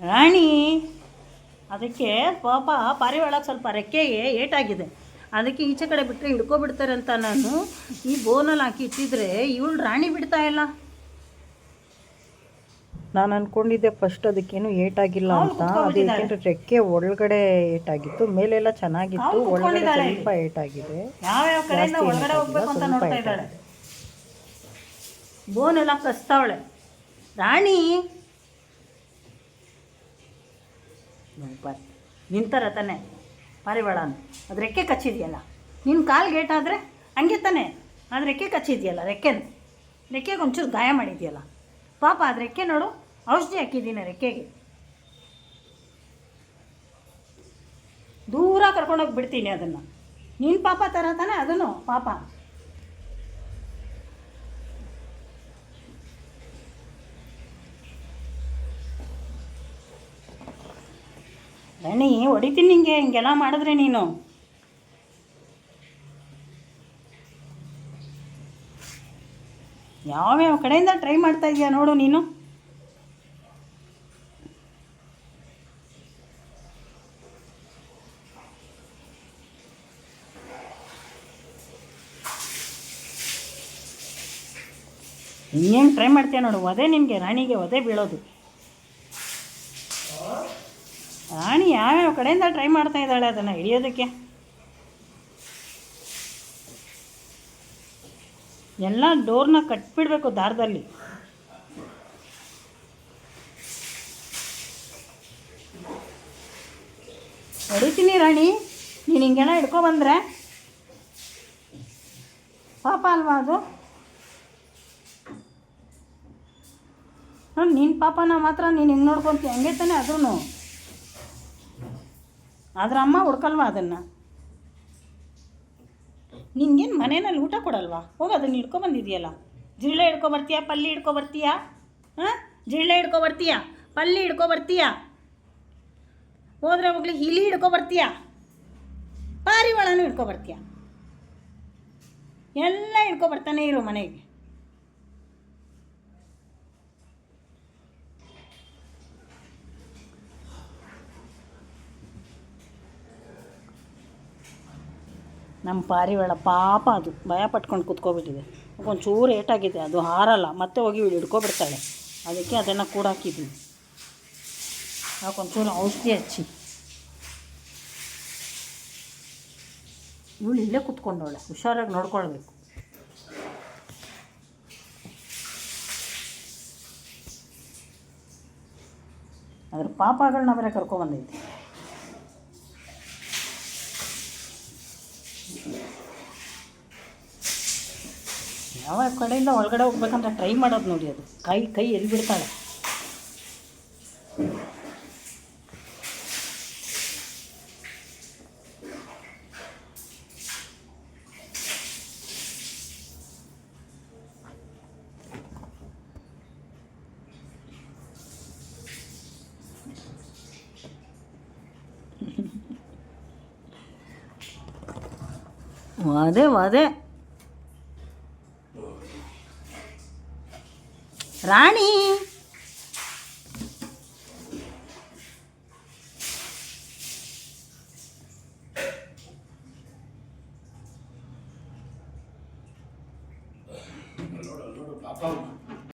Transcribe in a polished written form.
ರಾಣಿ, ಅದಕ್ಕೆ ಪಾಪ ಪಾರಿವಾಳ ಸ್ವಲ್ಪ ರೆಕ್ಕೆಗೆ ಏಟಾಗಿದೆ, ಅದಕ್ಕೆ ಈಚೆ ಕಡೆ ಬಿಟ್ಟರೆ ಹಿಡ್ಕೊಬಿಡ್ತಾರೆ ಅಂತ ನಾನು ಈ ಬೋನಲ್ಲಿ ಹಾಕಿ ಇಟ್ಟಿದ್ರೆ ಇವಳು ರಾಣಿ ಬಿಡ್ತಾ ಇಲ್ಲ. ನಾನು ಅಂದ್ಕೊಂಡಿದ್ದೆ ಫಸ್ಟ್ ಅದಕ್ಕೇನು ಏಟಾಗಿಲ್ಲ ಅಂತ. ಅದಕ್ಕೆ ರೆಕ್ಕೆ ಒಳಗಡೆ ಏಟಾಗಿತ್ತು, ಮೇಲೆಲ್ಲ ಚೆನ್ನಾಗಿತ್ತು, ಒಳಗಡೆ ಸ್ವಲ್ಪ ಏಟಾಗಿದೆ. ಯಾವ್ಯಾವ ಕಡೆಯಿಂದ ಒಳಗಡೆ ಹೋಗ್ಬೇಕು ಅಂತ ನೋಡ್ತಾ ಇದ್ದಾಳೆ. ಬೋನೆಲ್ಲ ಕಸ್ತಾವಳೆ ರಾಣಿ. ನಿಂತರ ತಾನೆ ಪಾರಿವಾಳ ಅದು ರೆಕ್ಕೆ ಕಚ್ಚಿದೆಯಲ್ಲ, ನಿನ್ನ ಕಾಲು ಗೇಟಾದರೆ ಹಂಗೆ ತಾನೆ ಅದು ರೆಕ್ಕೆ ಕಚ್ಚಿದೆಯಲ್ಲ, ರೆಕ್ಕೆಗೆ ಒಂಚೂರು ಗಾಯ ಮಾಡಿದೆಯಲ್ಲ ಪಾಪ. ಅದು ರೆಕ್ಕೆ ನೋಡು, ಔಷಧಿ ಹಾಕಿದ್ದೀನಿ ರೆಕ್ಕೆಗೆ. ದೂರ ಕರ್ಕೊಂಡೋಗಿ ಬಿಡ್ತೀನಿ ಅದನ್ನು. ನಿನ್ನ ಪಾಪ ಥರ ತಾನೆ ಅದನ್ನು ಪಾಪ. ರಾಣಿ, ಹೊಡಿತೀನಿ ನಿಂಗೆ ಹಿಂಗೆಲ್ಲ ಮಾಡಿದ್ರೆ. ನೀನು ಯಾವ್ಯಾವ ಕಡೆಯಿಂದ ಟ್ರೈ ಮಾಡ್ತಾ ಇದೀಯ ನೋಡು ನೀನು. ಇನ್ನೇನು ಟ್ರೈ ಮಾಡ್ತೀಯ ನೋಡು. ಒದೆ ನಿನಗೆ, ರಾಣಿಗೆ ಒದೆ ಬೀಳೋದು. ರಾಣಿ ಯಾವ್ಯಾವ ಕಡೆಯಿಂದ ಟ್ರೈ ಮಾಡ್ತಾ ಇದ್ದಾಳೆ ಅದನ್ನು ಹಿಡಿಯೋದಕ್ಕೆ. ಎಲ್ಲ ಡೋರ್ನ ಕಟ್ಬಿಡ್ಬೇಕು ದಾರದಲ್ಲಿ. ಹೊಡಿತೀನಿ ರಾಣಿ, ನೀನು ಹಿಂಗೆಲ್ಲ ಹಿಡ್ಕೊಬಂದ್ರೆ ಪಾಪ ಅಲ್ವಾ ಅದು. ನಿನ್ನ ಪಾಪನ ಮಾತ್ರ ನೀನು ಹಿಂಗೆ ನೋಡ್ಕೊತೀಯ, ಹಂಗೆ ತಾನೆ ಅದೂ. ಆದ್ರೆ ಅಮ್ಮ ಹುಡ್ಕಲ್ವಾ ಅದನ್ನು? ನಿನ್ಗೇನು ಮನೆಯಲ್ಲಿ ಊಟ ಕೊಡಲ್ವಾ? ಹೋಗಿ ಅದನ್ನು ಹಿಡ್ಕೊಬಂದಿದೆಯಲ್ಲ. ಜಿರಳೆ ಹಿಡ್ಕೊಬರ್ತೀಯ, ಪಲ್ಲಿ ಹಿಡ್ಕೊಬರ್ತೀಯ, ಜಿರಳೆ ಹಿಡ್ಕೊಬರ್ತೀಯ, ಪಲ್ಲಿ ಹಿಡ್ಕೊಬರ್ತೀಯ, ಹೋದ್ರೆ ಹೋಗ್ಲಿ ಇಲಿ ಹಿಡ್ಕೊಬರ್ತೀಯ, ಪಾರಿವಾಳನೂ ಹಿಡ್ಕೊಬರ್ತೀಯ. ಎಲ್ಲ ಹಿಡ್ಕೊಬರ್ತಾನೆ ಇರು ಮನೆಗೆ. ನಮ್ಮ ಪಾರಿವಾಳ ಪಾಪ ಅದು ಭಯ ಪಟ್ಕೊಂಡು ಕೂತ್ಕೊಬಿಟ್ಟಿದೆ. ಒಂಚೂರು ಏಟಾಗಿದೆ, ಅದು ಹಾರಲ್ಲ, ಮತ್ತೆ ಹೋಗಿ ಇವಳು ಹಿಡ್ಕೊಬಿಡ್ತಾಳೆ. ಅದಕ್ಕೆ ಅದನ್ನು ಕೂಡ ಹಾಕಿದ್ದೀನಿ. ಒಂಚೂರು ಔಷಧಿ ಹಚ್ಚಿ ಇವಳು ಇಲ್ಲೇ ಕೂತ್ಕೊಂಡವಳೆ, ಹುಷಾರಾಗಿ ನೋಡ್ಕೊಳ್ಬೇಕು. ಅದ್ರ ಪಾಪಗಳನ್ನ ಬೇರೆ ಕರ್ಕೊಬಂದೈತಿ. ಯಾವ ಕಡೆಯಿಂದ ಒಳಗಡೆ ಹೋಗ್ಬೇಕಂತ ಟ್ರೈ ಮಾಡೋದು ನೋಡಿ. ಅದು ಕೈ ಎರಿಬಿಡ್ತಾಳೆ. ವಾದೆ ರಾಣಿ.